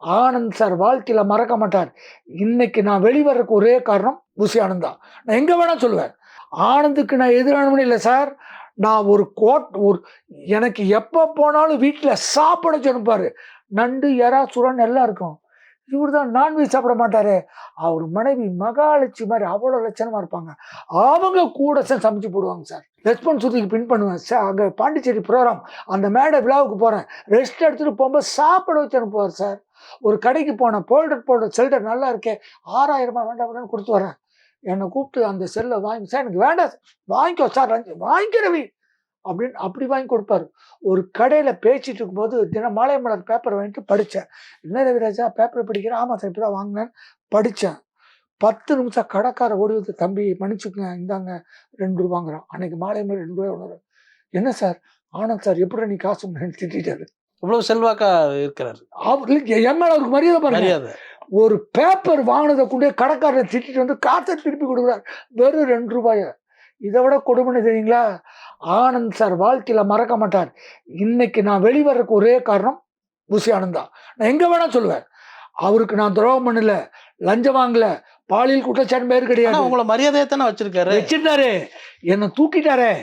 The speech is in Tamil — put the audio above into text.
ஆனந்த் சார் வாழ்க்கையில மறக்க மாட்டார். இன்னைக்கு நான் வெளிவரக்கு ஒரே காரணம் புசி ஆனந்த் தான். நான் எங்க வேணா சொல்லுவேன். ஆனந்துக்கு நான் எதிரானவனே இல்லை சார். நான் ஒரு எனக்கு எப்போ போனாலும் வீட்டில் சாப்பிட சொன்னிப்பாரு. நண்டு, எறா, சுறன் எல்லாம் இருக்கும். இவர் தான் நான்வெஜ் சாப்பிட மாட்டாரு. அவர் மனைவி மகாலட்சுமி மாதிரி அவ்வளோ லட்சணமா இருப்பாங்க. அவங்க கூட சமைச்சு போடுவாங்க சார். ரெஸ்பான்சிபிலிட்டிக்கு பின் பண்ணுவேன் சார். அங்கே பாண்டிச்சேரி ப்ரோக்ராம் அந்த மேடை விழாவுக்கு போகிறேன். ரெஸ்ட் எடுத்துகிட்டு போகும்போது சாப்பிட வச்சு அனுப்புவார் சார். ஒரு கடைக்கு போனேன், போல்டர் செல்டர் நல்லா இருக்கே, 6000 வேண்டாம் கொடுத்து வரேன். என்னை கூப்பிட்டு அந்த செல்லை வாங்கி சார் எனக்கு வேண்டாம் வாங்கிக்கோ சார், வாங்கிக்க ரவி அப்படின்னு அப்படி வாங்கி கொடுப்பாரு. ஒரு கடையில் பேசிட்டு இருக்கும்போது தினம் மாலை மலர் பேப்பர் வாங்கிட்டு படித்தேன். என்ன ரவிராஜா பேப்பர் படிக்கிறேன்? ஆமாம் சார், இப்படி தான் வாங்கினேன். படித்தேன். 10 நிமிஷம் கடைக்கார ஓடி வந்து, தம்பி மன்னிச்சுக்குங்க, இந்தாங்க 2 ரூபாங்கிறான். அன்னைக்கு மாலை மலர் 2 ரூபாய் உணர்வு. என்ன சார் ஆனந்த் சார் எப்படி நீ காசு திட்டாரு. இவ்வளவு செல்வாக்கா இருக்கிறார். என் மேல அவருக்கு மரியாதை பாருங்க. ஒரு பேப்பர் வாங்கினதை கொண்டே கடைக்காரரை திட்டிட்டு வந்து காசை திருப்பி கொடுக்குறாரு. வெறும் 2 ரூபாய. இதை விட கொடுமைன்னு தெரியுங்களா? ஆனந்த் சார் வாழ்க்கையில மறக்க மாட்டார். இன்னைக்கு நான் வெளிவரக்கு ஒரே காரணம் புசி ஆனந்த் தான். நான் எங்க வேணா சொல்லுவேன். அவருக்கு நான் துரோகம் பண்ணல, லஞ்சம் வாங்கல, பாலியல் குற்றச்சாட்டு பேர் கிடையாது. உங்களை மரியாதையை தானே வச்சிருக்காரு. வச்சிருந்தாரு, என்னை தூக்கிட்டாரே.